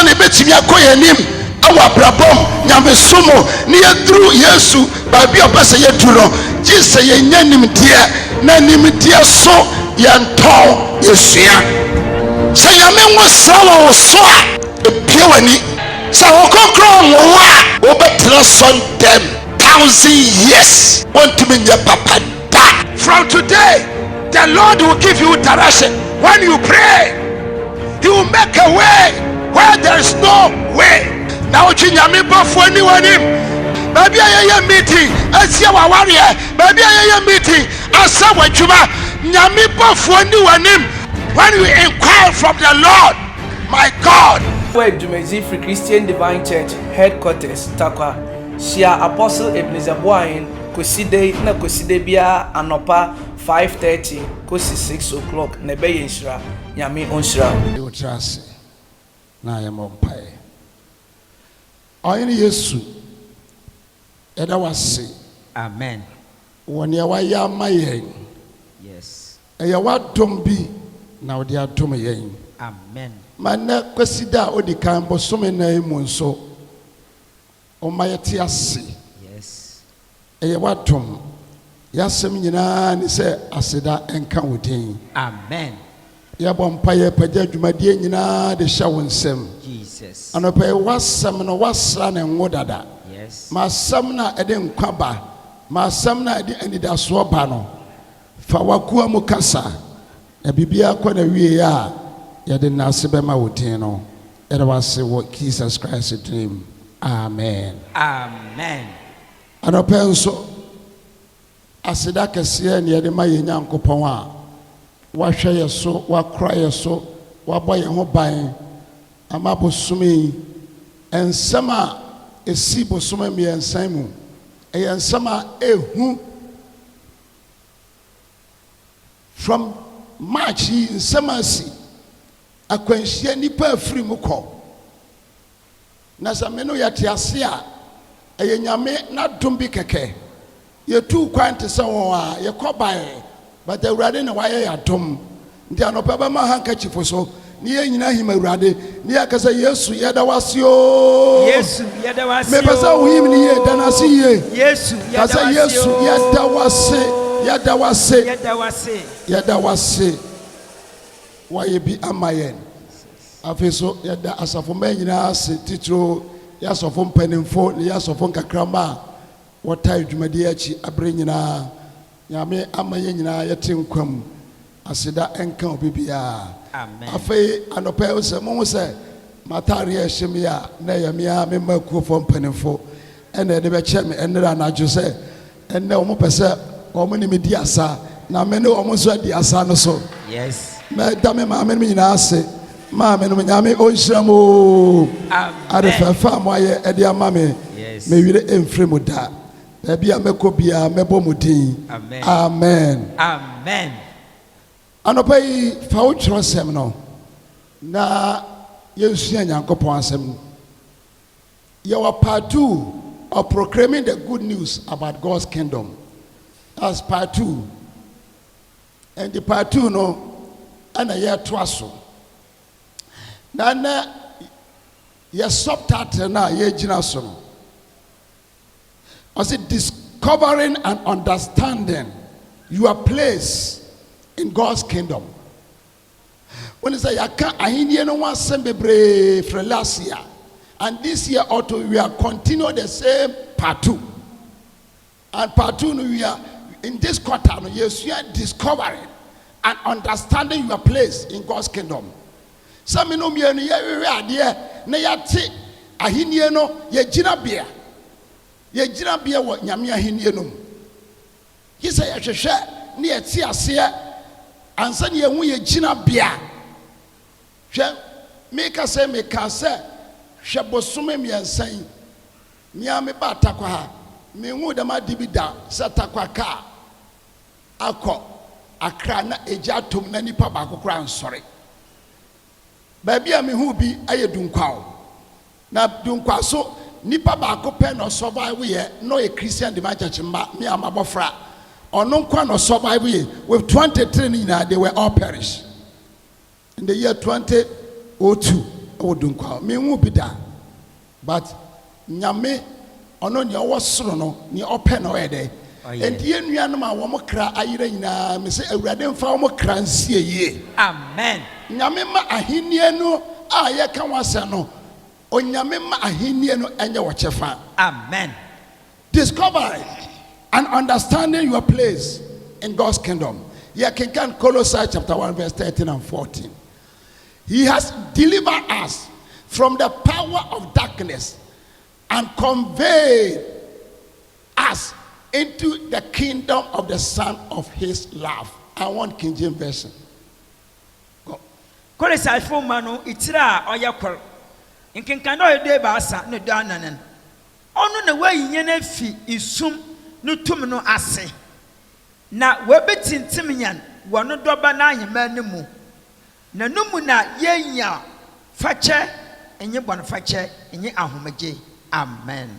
ne betimi akoyanim awa brabom nyame somo ne yedru Yesu baabi opese yeduro gise yenyanim die na nimdie so yenton yesua se nyame ngosawo so a epiewani sa wokokro wo a obetra son them 1,000 years want to be your papa da. From today the Lord will give you direction. When you pray, He will make a way where there is no way. Now chinyame bofo anyone him. Baby aye meeting, asia wa warrior. Baby aye meeting, asa wa juma. Nyame bofo anyone him. When you inquire from the Lord, my God. Where Jumezi Free Christian Divine Church headquarters Takwa. Shia Apostle Ebenezer Boahin Koside na Koside bia anopa 5:30 kosi 6 o'clock nebe yenshira nyame onshira you trust na yemompae oyini Yesu eda wase amen woni ya waya mayen yes eya wadom bi na odi adom yen amen manna Kosida odikan bosome na emu nso o mayeti ase yes eya wadom yasem nyina ni se aseda enka wodin amen ya bompaye pagya adwumadie nyina de hya wonsem Jesus anopaye wasem no wasra ne ngodada yes masam na ede nkwaba masam na ede anidaso ba no fa wakuwa mu kasa na bibia kwa na wie ya ya de nase be ma wodin no ere wase wo Jesus Christ name amen amen anopaye nso aseda kese ne yede ma yenyankopon a wahwe yeso wakra yeso wabɔ ye ho ban ama bosome ensema esi bosome mi ensan mu ensema ehu from March ensema si akwanhia nipa afiri mu kɔ na same no yate ase a eyenyame na dom bi kɛkɛ yetu kwante se won a yekɔbae but awurade na waye ya dom ndi anopa ba ma handkerchief so ni yenyina him awurade ni akasa Yesu yeda wasio Yesu yeda wasio me pesa wo him ni ye danasi ye Yesu yeda wasio Yesu yeda wase yeda wase yeda wase yeda wase waye bi amayen afeso yeda asafo manyina ase titro yasofo mpanimfo ni yasofo nkakrama wota adwumadi achi abre nyina nyame amaye nyina yete nkwam aseda enka obibia amen afei anopa ose mo se matare ehim ya na yamia me makuo fo mpanimfo ene de be che me enra na adwo se enne o mo pese o mo ni me di asa na me ne o mo so di asa no so yes me da me ma me nyina ase ma me no nyame o nhyiramo amen ade fa mo aye e de ama me yes me wire emfre mu da Bia meko bia mebo mudin amen amen amen anopa yi fa wo twero sem no na yesua nyankopon asem you are part 2 of proclaiming the good news about God's kingdom. That's part 2 and the part 2 no ana ye to aso na ye subtitle na ye gina so no was it discovering and understanding your place in God's kingdom. When you say yaka ahinie no wan sem bebre for last year and this year also we are continue the same part 2 and part 2 we are in this quarter no yes you are discovering and understanding your place in God's kingdom. Some no me no ye we ade na yate ahinie no ye gina bia ye gina bia wo nyame ahinie no ye say ye hwehwe na ye ti ase ansa na ye hu ye gina bia hwe me ka se hwe bosome me ensan nia me ba takwa ha me hu da ma dibida se takwa ka akọ akra na eja tom na nipa ba kokora nsore ba bia me hu bi aye dunkwa na dunkwa so nipa ba ko pe no survive ye no a Christian Divine Church me amabofra ono nkwa no survive ye with 23 na they were all perished in the year 2002 odunkwa me hu bi da but nyame ono ne ɔwɔ no ne ɔpɛ na ɔyɛ dɛ enti yenuanom a wɔn kra ayire nyinaa me sɛ awurade mfa wɔn kra nsie yie Amen. nyame ma ahennie no a yɛka wasɛ no onyame ma ahennie no ɛnyɛ wɔ kyɛfa Amen. discovering and understanding your place in God's kingdom. You can Colossians chapter 1 verse 13 and 14. He has delivered us from the power of darkness and conveyed us into the kingdom of the Son of His love. I want King James Version. Go. Kolesafo manu itira oya kor. Nkenkan no ede ba asa no da nanen. Ono na wayi na fi isum no tum no ase. Na webetintim yan wono doba na anyema ne mu. Na numu na yenya fache enye bon fache enye ahomaje. Amen.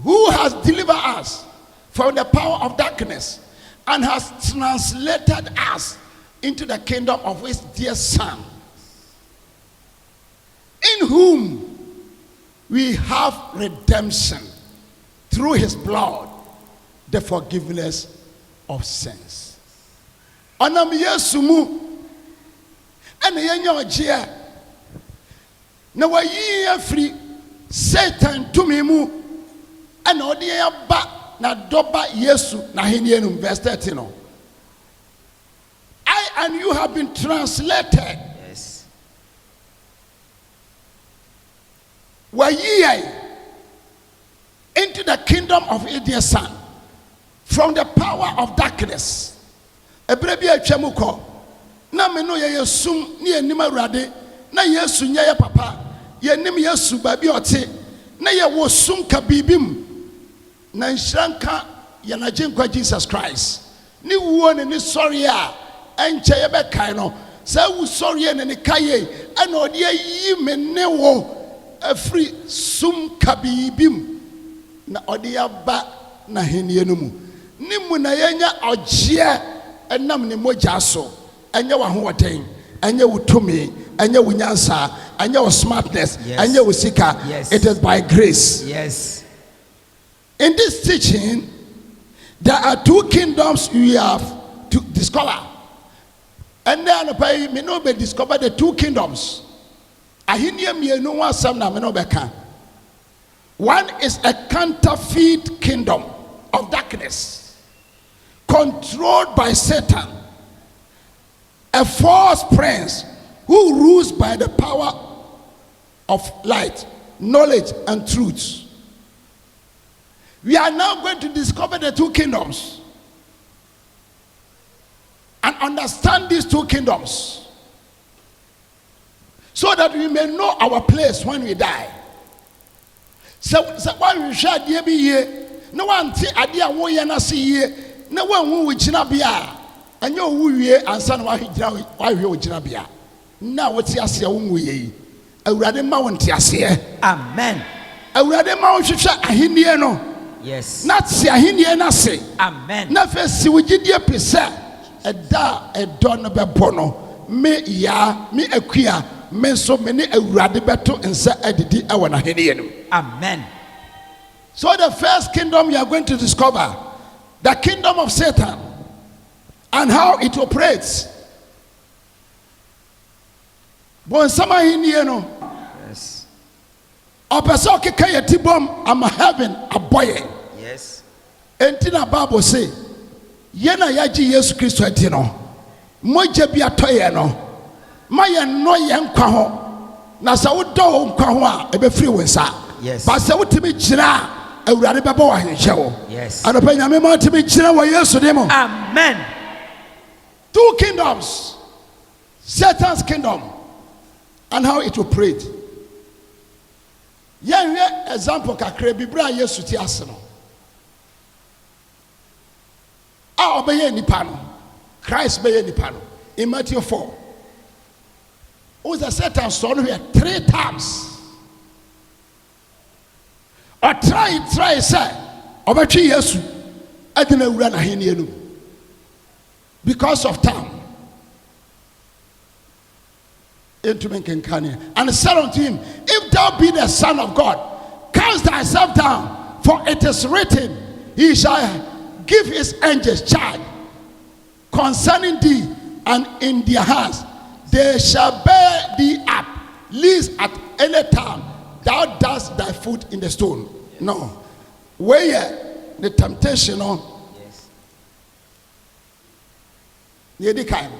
Who has delivered us from the power of darkness and has translated us into the kingdom of His dear Son, in whom we have redemption through His blood, the forgiveness of sins. Onam Yesu mu ene yenya oje na wayi afri Satan tumi mu ene ode ya ba na doba Yesu na henie no verse 13 no. I and you have been translated. Yes. Wayi into the kingdom of His dear Son from the power of darkness. Ebrebi atwamuko na me no ye yesum ne anim awurade na Yesu nya ye papa ye nim Yesu ba bi ote na ye wo sum ka bibim na nhranka ye na jenkwa Jesus Christ ni wuo ne ni sori a enche ye be kai no sa wu sori ne ni kaye ana ode yi me ne wo afri sum ka bibim na ode ya ba na henie no mu ni mu na yenya ogye enam ne mogya so enye wa hoɔden enye wo tumi enye wo nyansa enye wo smartness enye wo sika. It is by grace. Yes. In this teaching there are two kingdoms we have to discover, and then me no be discover the two kingdoms. Ahinie mienu wasam na me no beka. One is a counterfeit kingdom of darkness controlled by Satan, a false prince who rules by the power of light, knowledge, and truth. We are now going to discover the two kingdoms and understand these two kingdoms so that we may know our place when we die. So when we share the ye, no one see idea wo ye na see ye. Na wanwu wo gina bia anya owu wie ansa na wa hwe wo gina bia na wo ti ase wo nwu ye awurade ma wo nti ase. Amen. Awurade ma wo hwehwe ahennie no. Yes. Na ti ahennie na se. Amen. Na fe si wo gidie pese eda edo no bebo no me ya me akua me so me ne awurade beto nsa adidi e wo na ahennie no. Amen. So the first kingdom you are going to discover, the kingdom of Satan and how it operates. Bon sama hinie no. Yes. Opeso keka yetibom am heaven aboye. Yes. Enti na Bible say, ye na yaji Yesu Kristo enti no. Moje bi atoye no. Ma ye no ye nkwa ho. Na sa wo do nkwa ho a ebe free wo nsa. Yes. Ba se wo timi gina awurade bɛbɔ wa henhye wo. Yes. Anɔpa nyame ma timi gina wo Yesu de mo. Amen. Two kingdoms, Satan's kingdom and how it operates. Yɛnhwɛ example kakra bibra Yesu ti ase no. A ɔbɛyɛ nipa no, Christ bɛyɛ nipa no. In Matthew 4, was the Satan saw no here 3 times. Or try say obetwe Yesu adina wura na henie no mu. Because of time. into Menkenkania, and said unto him, If thou be the Son of God, cast thyself down, for it is written, He shall give his angels charge concerning thee, and in their hands they shall bear thee up, lest at any time thou dust thy foot in the stone. No. Where the temptation on. Yes. Yedi kaim.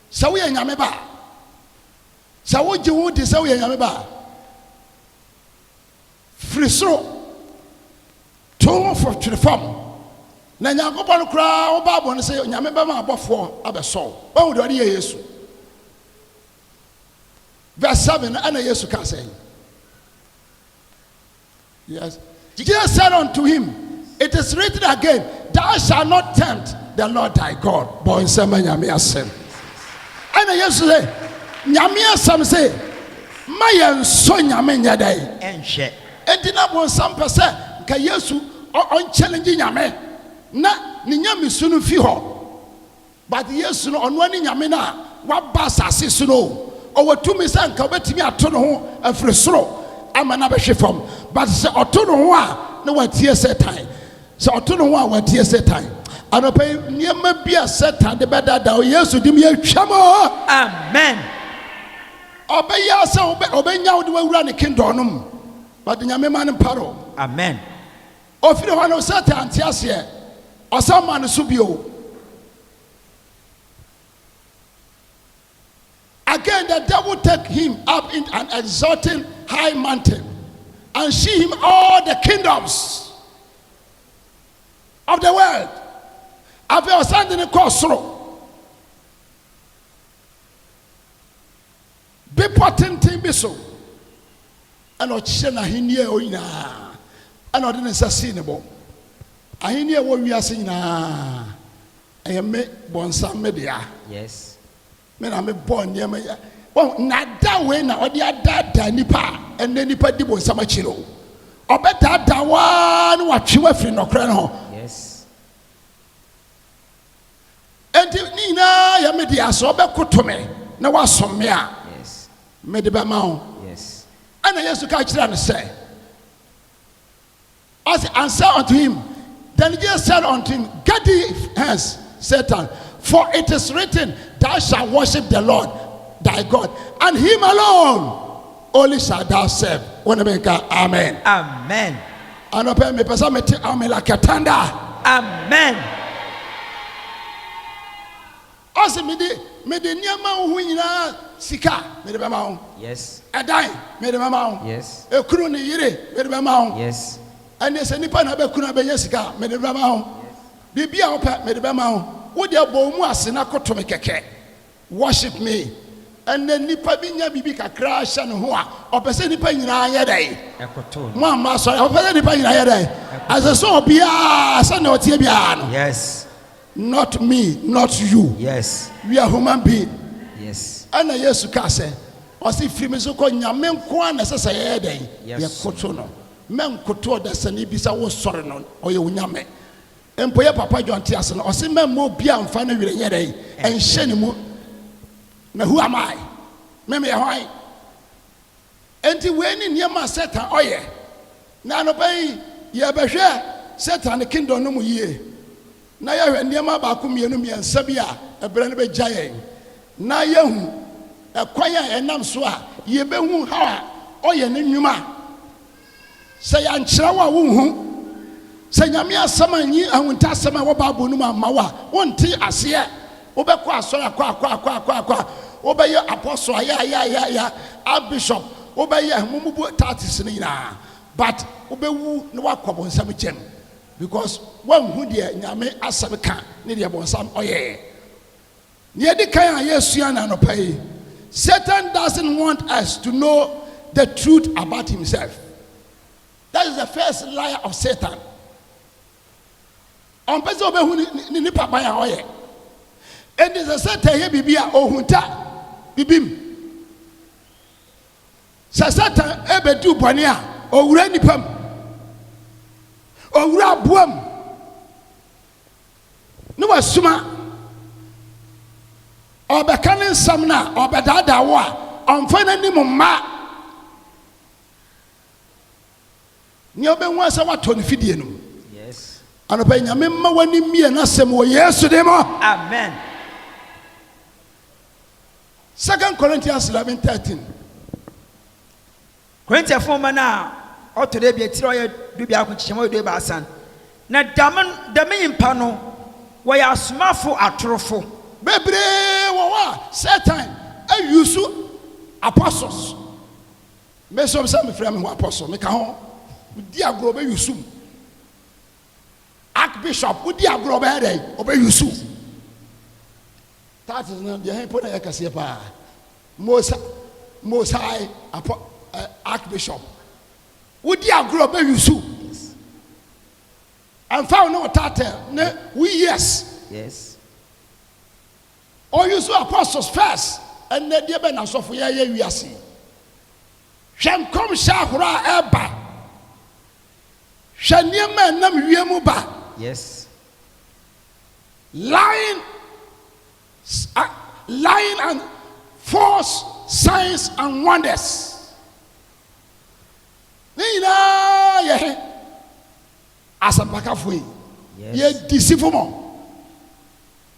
So we nyame ba. So wo ji wo di so we nyame ba. Frisro. To for to the form. Na Nyankopon kra wo Bible no say nyame ba ma abofo abeso. Ba wo de Yesu. Verse 7 and Yesu can say. Yes. Jesus said unto him, It is written again, Thou shalt not tempt the Lord thy God. Boy, Sama Nyamiasem. And Jesus said, Nyamiasem say, Mayan son Yamenya day. And shit. And did not want some percent, Kayesu on challenging Yame. Na Ninyami sunu fiho. But yes, no on one Yamina, what bass assisino. Over 2 minutes, and come to me at Tono and Frisro. I'm another from, but say Otono no what tears set time. So Otono what tears set time. I don't pay near maybe a set time the better thou yes to give me a chamo. Amen. Obey yourself, obey now the way we run the kingdom. But the Yaman and Paro. Amen. Or if you don't want to set time, here, or someone subio. Again, the devil take him up in an exalting high mountain and show him all the kingdoms of the world. After I was standing in the crossroad, be potent be so, and Ochena Hinia Oina, and I didn't sustainable. I hear what we are saying. I am Bonsa Media. Yes. Men I'm born near me. Well, not that way now, or the other nipa, and then nipa dibo samachilo. Or better that one what you were free no crown. Yes. And Nina Yamedia so be kutome. Now was some mea. Yes. Medibamau. Yes. And I used to catch and say, as answer unto him, then Jesus said unto him, Get thee hence, Satan, for it is written, Thou shalt worship the Lord thy God, and him alone only shalt thou serve. Amen. Amen. And open me person me like a thunder. Amen. Also me de nyama hu nyina sika me de be ma ho. Yes. Edan me de be ma ho. Yes. Ekuru ne yire me de be ma ho. Yes. And se nipa na be kunu be nya sika me de be ma ho. Bibia ho pa me de be ma ho. Wo de bo mu ase na koto me keke. Worship me. And then nipa binya bibi kakra sha ne ho a opese nipa nyina ye dai. Ekoto. Mo amma so opese nipa nyina ye dai. As so bia sa na otie bia no. Yes. Not me, not you. Yes. We are human being. Yes. And Jesus ka say, o si free me so ko nyame nko an se se ye dai. Ye koto no. Men koto da sani bi sa wo sore no. O ye unyame. Empo ye papa John Tias no. O si men mo bia mfa na wire ye dai. Enhye ne mu. Na who am I? Me why? Enti we ni niam Satan oye. Na no bai ye behwe Satan the kingdom no mu yie. Na ye hwe niam ba ko mienu miensa bi a ebre ne be gyaye. Na ye hu ekwan a enam so a ye be hu ha oye ne nwuma. Se ya nkyerɛ wa wo hu. Se nyame asɛm anyi ahunta asɛm a wo Bible no ma wa. Wonte ase wo be kwa asɔre akwa wo be ye apostle ya bishop wo be ye mumubu tatis ni na but wo be wu ne wakobo nsam kyem because wan hu de nyame asɛm ka ne de bonsam oyɛ ne de kan a Yesu na no pai. Satan doesn't want us to know the truth about himself. That is the first lie of Satan. On person obe hu ni papa ya oyɛ. And there's a Satan here bibia ohunta bibim. Satan ebe du bɔne a owura nipam. Owura buam. No wasuma. Obeka ne nsam na obedada wo a ɔmfa n'anim mma nea ɔbɛhu sɛ watɔ ne fidie no mu. Yes. Anɔpa nyame mma w'ani mmie n'asɛm wɔ Yesu din mu. Amen. 2 Corinthians 11:13. Korinthiafo ma na ɔtɔre bi etire ɔyɛ dubi akonkyɛm ɔyɛ dubi asan. Na dame nyimpa no wɔyɛ asomafo atorofo. Bebree wɔ hɔ a Satan ayusu apostles. Mesom sɛ mefrɛ me ho apostle meka ho. Wodi agorɔ bɛyusu m. Archbishop wodi agorɔ bɛyɛ dɛ ɔbɛyusu. That is not the point I can say. Mosai Archbishop. Would you grow up you sue? And found no tatter. We yes. Yes. Or you saw apostles first, and then the Ben of we are see. Sham come Shahra Eba. Shaniama Nam Yamuba. Yes. Lying and false signs and wonders. Nina asampakafo ye deceitful mo.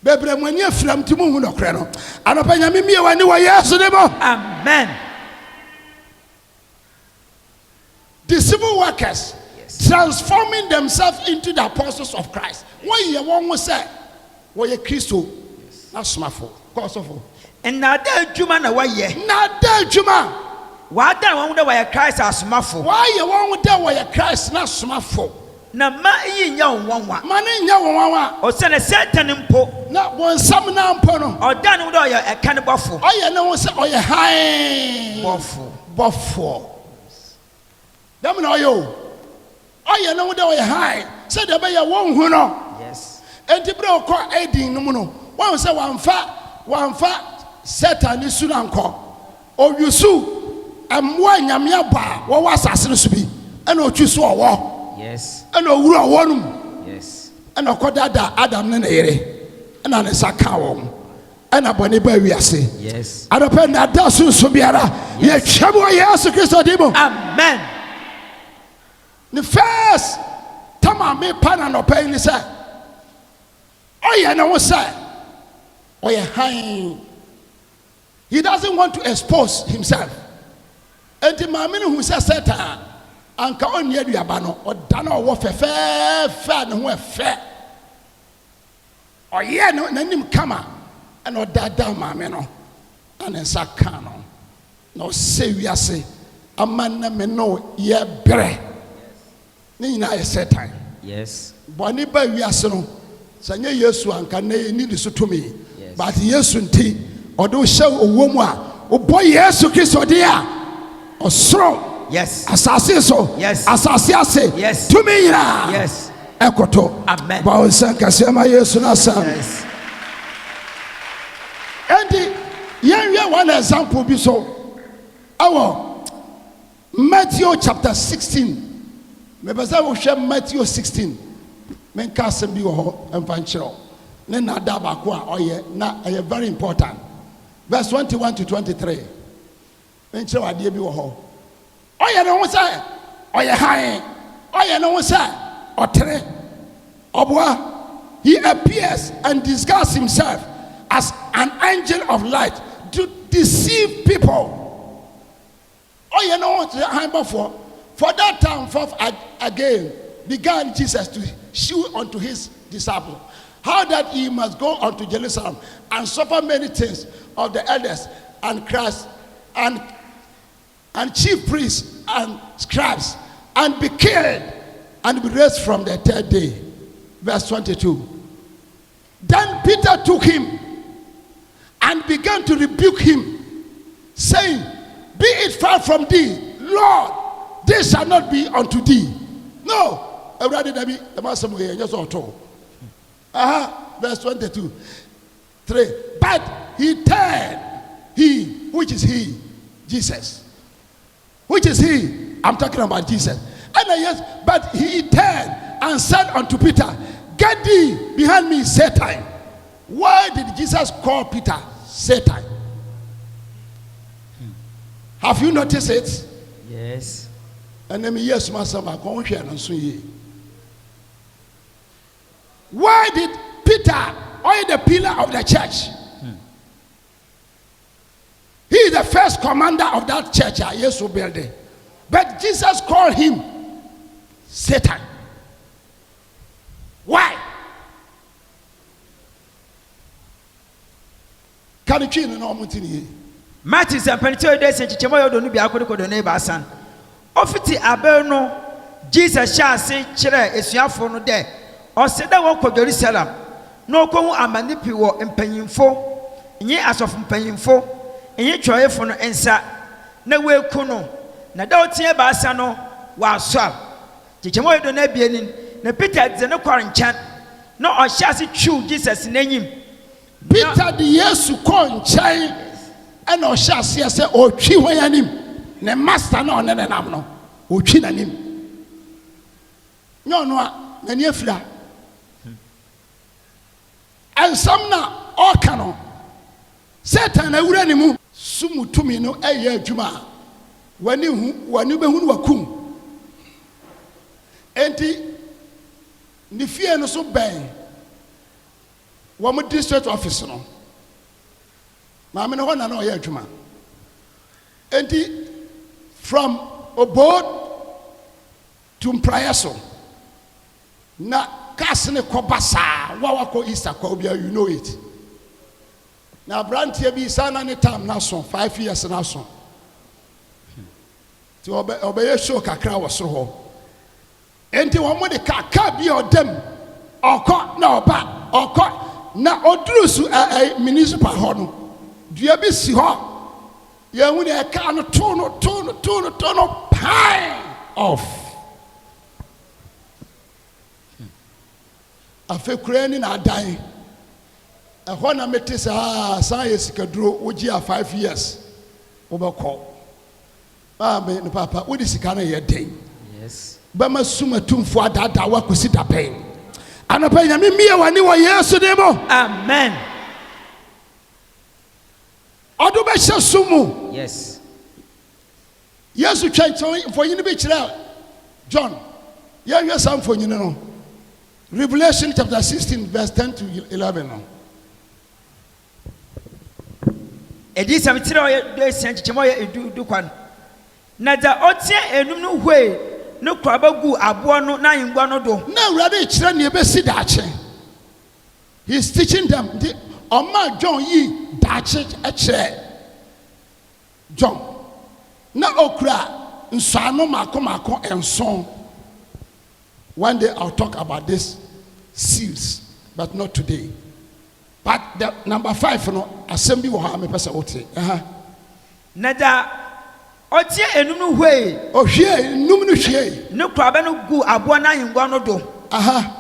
Bebre mo ani afram ti mo hu nokre no. Anopa nyame mie wani wo Yesu de mo. Amen. Deceitful workers transforming themselves into the apostles of Christ. Why ye won wo say wo ye Kristo na somafo. Kosofo. And na da adwuma na waye. Na da adwuma. Wa da won da waye Christ asomafo. Why ye won da waye Christ na somafo. Na ma yi nya wonwa. Ma ne nya wonwa. O se na Satan mpo. Na bonsam na mpo no. O da no da oye eka ne bofo. Oye ne wo se oye han. Bofo. Dem na oye o. Oye ne wo da oye han. Se de be ye won hu no. Yes. Enti bre okọ edin no mu no. Won se wanfa Satan ni su na nkọ. Oyusu amwa nyame aba wo wasase no so bi. E na otwi so owo. Yes. And no wura wonum. Yes. And no kodada Adam ne yere. And an saka won. And abone ba wiase. Yes. Adope na da sunsun biara. Ye twemo Yesu Kristo dimo. Amen. The first time me pana no pay ni say. Oye na wo say. Oye han. He doesn't want to expose himself. And the man who says Satan anka onye aduaba no oda na owo fefefe ne ho efe oye no nanim kama and oda da maame no and nsa ka no no se wiase amanna me no ye bere ne nyina ye Satan. Yes. Boni ba wiase no sanye Yesu anka na ni ni so tumi but Yesu nti odo hye owo mu a obo Yesu Kristo de a osoro. Yes. Asase so. Yes. Asase ase. Yes. To me yira. Yes. Ekoto. Amen. Ba onsan kase ma Yesu na sam. Yes. And here one example be so. Our Matthew chapter 16. Me beza wo hwe Matthew 16. Men ka asem bi wo ho emfankyero. Ne na da ba ko a oye na very important. Verse 21 to 23. Men kyerɛ ade bi wo ho. Oye no say oye han oye no say otere obwa. He appears and disguises himself as an angel of light to deceive people. Oye no han before for that time forth again began Jesus to shew unto his disciples how that he must go unto Jerusalem and suffer many things of the elders and Christ and chief priests and scribes and be killed and be raised from the third day. Verse 22. Then Peter took him and began to rebuke him, saying, be it far from thee, Lord, this shall not be unto thee. No. Verse 22. 3. But he turned, he, which is he, Jesus. Which is he? I'm talking about Jesus. And yes, but he turned and said unto Peter, get thee behind me, Satan. Why did Jesus call Peter Satan? Have you noticed it? Yes. And then yes, master, why did Peter oil the pillar of the church? He is the first commander of that church. Yes, who built it. But Jesus called him Satan. Why? Can you change the normal thing? Matthew said, "Pentecost day sent Chichemo yodo nubi akodo kodo neighbor san." Ofiti abeno Jesus shase chere esuafo no de. Oseda won ko Jerusalem. No ko hu amanipi wo mpanyimfo, nyi asofu mpanyimfo, nyi twoyefo no ensa na weku no. Na da otie ba asa no wa aswa. Chichemo yodo na bienin. Na Peter de ne kwar nchan. No ohyase twu Jesus n'enyim. Peter the Yesu ko nchan. And no shall see us or chi when him. The master no ne nam no. O chi na nim. No, na nie fla. And some na all canon. Satan awura ni mu sumu tumi no eye adwuma. Wani be hu wakum. Enti ni fie no so ben. Wo mo district office no. Maame no na oyɛ adwuma. Enti from Obod to Mprayaso na cars ne kɔbasa wa kɔ Easter kɔ bia, you know it. Na brantie bi sana ne time na so 5 years na so. Ti obeye show kakra wɔ so hɔ. Enti wɔn mo de kaka bi odem ɔkɔ na ɔba ɔkɔ na oduru municipal hɔ no. Dua bi si hɔ yɛhu ne ɛka no to no pie off afei kura ni na adan ɛhɔ na mete saa san yɛ sikaduro wogye a 5 years wobɛkɔ me ne papa wode sika no yɛ den Yes. bɛma suma tumfo adaadaa wakɔsi da bɛn anɔpa nyame mmie w'ani wɔ Yesu din mu. Amen. Odo be sumu. Yes. Yesu twɛn for yin be kyerɛ John. Ya hwɛ sam for yin no. Revelation chapter 16 verse 10 to 11 no. Edi sam tire o de sen Chichemo ye edu kwan. Na da otie enum no hwe no kwaba gu abo no na yingwa no do. Na awurade kyerɛ ne be si daakye. He is teaching them. Oma John yi daakye kyerɛ John. Na okura nsano mako enson. One day I'll talk about this seals, but not today. But the number 5 no assembly wo ha me pesa wote. Na da otie enum no hwe o hwe enum no hwe no kwaba no gu abo na yingwa no do.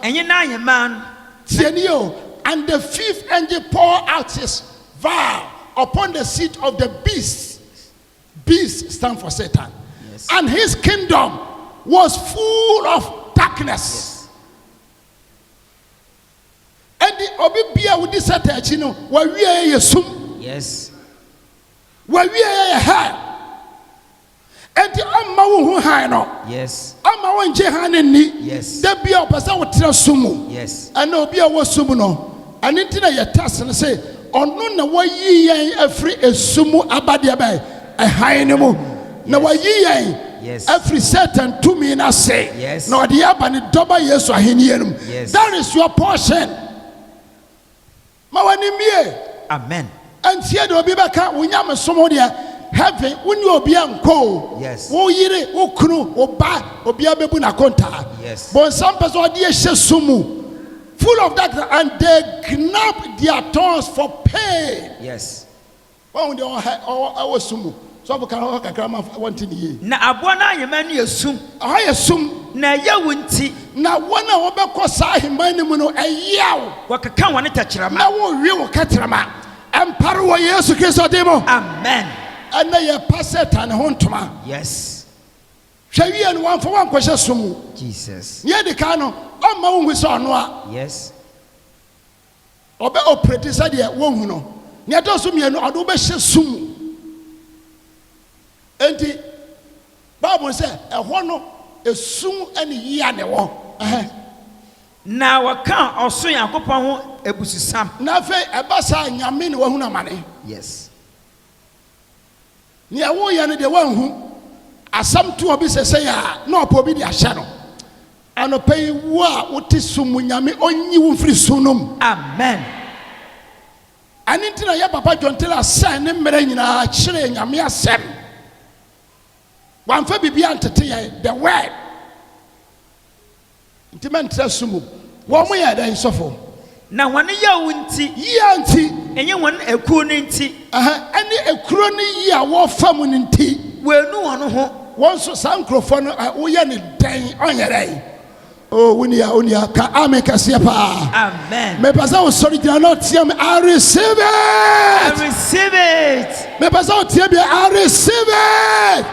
Enye na yeman tieni o. And the 5th angel poured out his vial upon the seat of the beast. Beast stands for Satan. Yes. And his kingdom was full of darkness. And the obibia with this Satan, you know, where we are yesum. Yes. Where we are high. And the Amma high no. Yes. Amma one jehane ni. Yes. There be a person with sumu. Yes. And no be a was sumu no. And into the task and say, on no way ye every sumu abadia by a high anymore. No way ye yes. every certain to me na say, yes. No, the abani double yes or hinium. Yes. That is your portion. Mawani me. Amen. And here the Bibaka, when yam somebody heaven, when you be uncle. Yes. O yere, o kunu, o ba, o biabebuna konta. Yes. But some person dear sumu. Full of that, and they knap their tongues for pain. Yes. When they all was sumu. So we can walk a grammar one thing ye. Na abo na yeman ye sum. I assume Na ye wunti. now one of our cosa him by the mono a yow. Wakaka wane tachirama. Now real catrama. And Parawa Yesu Christo demo. Amen. And they are passet and hontoma. Yes. Shall we and one for one question sumu? Jesus. Near the cano, on my own with Sonwa. Yes. Obe operate said ye won no. Near those whom you know, Adobe sumu. enti Bible say ɛhɔ no esum ɛne yia ne wɔ na wɔka ɔso Nyankopɔn ho ebususam na afei ɛba saa nyame ne wahu na mane yes nea woyɛ no deɛ wanhu asɛm to obi sɛsɛ a na ɔpɔ obi de ahyɛ no anɔpɛ yi wo a wote sum mu nyame ɔnyi wo mfiri sum no mu amen ɛne nti na yɛ papa dwontela sɛ ne mmerɛ nyinaa kyerɛ nyame asɛm wamfa biribiara ntete yɛn the word nti mɛntrɛ sum mu wɔn mo yɛ dɛn sɔfo na wɔn yɛ wo nti yia nti ɛnyɛ wɔn ekuo no nti ɛne ekuro no yi a wɔfa mu no nti wɔanu wɔn ho wɔn nso saa nkurɔfoɔ no woyɛ ne dɛn ɔnyɛ dɛn o wonia ka ame kɛseɛ paa amen mepɛ sɛ wosɔre gyina na ɔteɛ me I receive it mepɛ sɛ woteɛ bi I receive it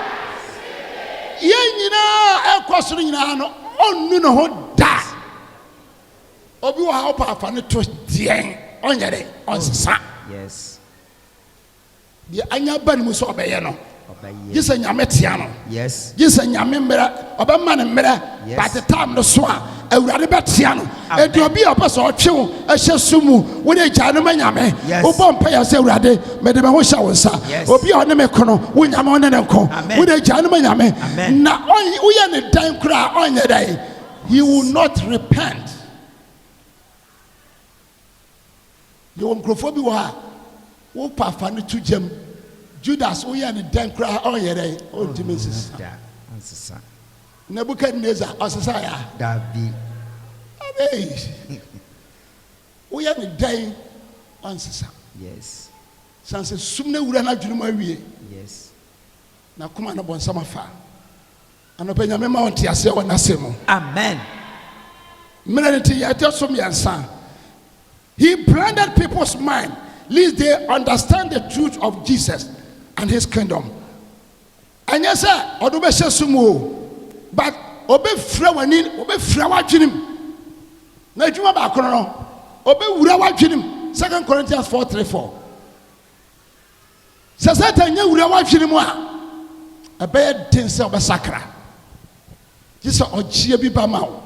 yɛn nyinaa ɛkɔ soro nyinaa no ɔnnu ne ho da obi wɔ ha wopɛ afa no to deɛn ɔnyɛ dɛn ɔnsesa yes deɛ anya ba ne mu sɛ ɔbɛyɛ no gye sɛ nyame tea no yes gye sɛ nyame mmerɛ ɔbɛma ne mmerɛ but the time no so a awurade bɛtea no ɛdi obi a ɔpɛ sɛ ɔtwe wo ɛhyɛ so mu wode agya no ma nyame wobɔ mpɛyɛ sɛ awurade mede me ho hyɛ wo nsa obi a ɔne me ko no wo nyame ɔne ne nko wode agya no ma nyame na woyɛ ne dan koraa ɔnyɛ dan he will not repent yɛwɔ nkurɔfoɔ bi wɔ ha wopɛ afa no to gyam Judas woyɛ ne dan koraa ɔnyɛ dɛn ɔntumi nsesa Nebukadnezar ɔsesa ya dabi woyɛ ne dan ɔnsesa yes sanse sum na wura na adwene mu awie yes na kuma no bɔnsam afa anɔpɛ nyame ma ɔnte aseɛ wɔ n'asɛm mu amen mmerɛ ne ti yɛte so mmiɛnsa he blinded people's mind lest they understand the truth of Jesus and his kingdom. And yes, sir, or do be sumo, but obey Frawani, obey Frawajinim. Najuma Bakono, obey Urawajinim, 2 Corinthians 4:3-4. Sasata nya Urawajinim, a bad tinsel basakra. Just a ochia bibamau.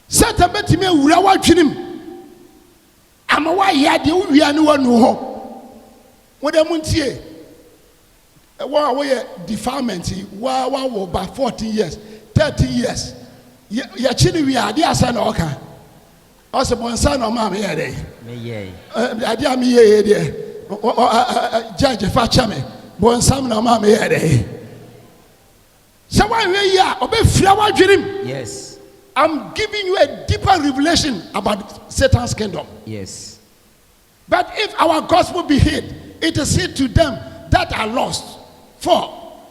Sata betime Urawajinim. I'm a why yadi we are no one who. What a muntie. Wa defilement wa by 14 years 30 years ya chini we are dia sana oka ose bonsa no ma me yede me ye adia me ye de judge fa chame bonsa no ma me yede so why we ya obe fira wa dwirim yes I'm giving you a deeper revelation about Satan's kingdom yes but if our gospel be hid it is hid to them that are lost. 4.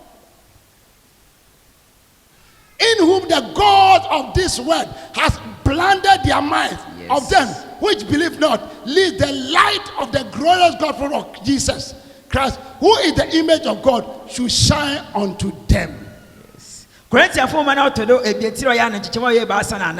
In whom the God of this world has blinded their minds of them which believe not, lest the light of the glorious gospel of Jesus Christ, who is the image of God, should shine unto them. Corinthians 4 man out to do a betiro yan and chichimo basan and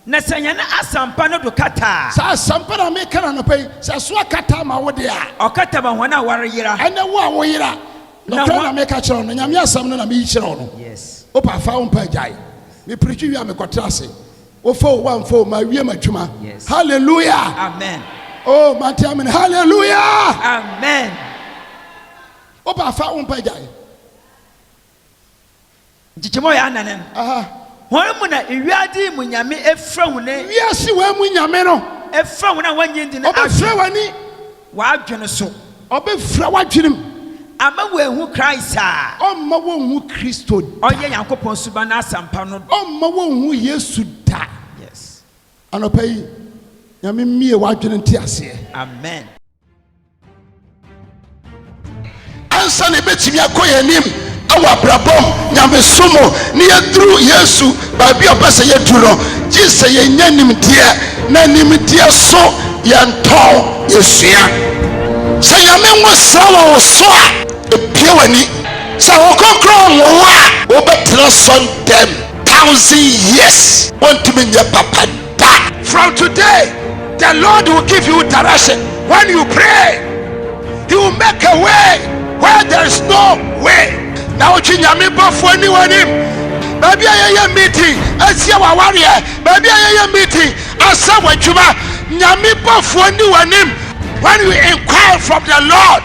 Nasanyana asampa no do kata. Sa asampa na me kana no pay. Sa so kata ma wo de a. O kata ba hona wariyira. Ene wo a wo yira. No kana me ka kire no nyame asam no na me kire no. Yes. O pa fa on pa jai. Me preach wi a me kwatrase. O fo one fo ma wi madwuma. Yes. Hallelujah. Amen. Oh, man amen. Hallelujah. Amen. O pa fa on pa jai. Chichimo ya nanen. Aha. Wọ́n mu na ìwíadí mu nyame efra wọn ne. Wíyásí wọ́n mu nyame no. Efra wọn na wọ́n nyẹ ndi na. Ọbẹ̀ fira wọ́n ni. Wàá dwene so. Ọbẹ̀ fira wọ́n dwene mu. Ama wọ́n ehu Christ a. Ọmọ wọ́n hu Kristo. Ọyẹ Yankopɔn suba na asampa no. Ọmọ wọ́n hu Yesu da. Yes. Anọpẹ yi, nyame mmie wọ́n adwene nti aseɛ. Amen. Ansa na ebetumi akɔ yɛn anim. Awa brabom nyame somo ni yedru Yesu baabi opese yedru no Jesus yenya nimdeɛ na nimdeɛ so yɛntɔn yesua sɛ nyame ngo sawo so a epie wani sɛ wɔkɔkɔ wo a wɔbɛtena so them 1,000 years want to be your papa da. From today the Lord will give you direction. When you pray he will make a way where there is no way. na wo nyame bofo ni wanim baby ayeye meeting asia wa warrior baby ayeye meeting asa wadwuma nyame bofo ni wanim when you inquire from the Lord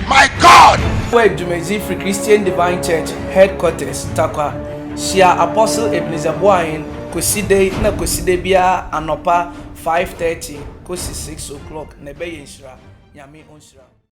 my God. Where Dumeji Free Christian Divine Church headquarters Takwa Shia Apostle Ebenezer Boahin Koside na Koside bia anopa 5:30 kosi 6 o'clock na be yenshira nyame onshira.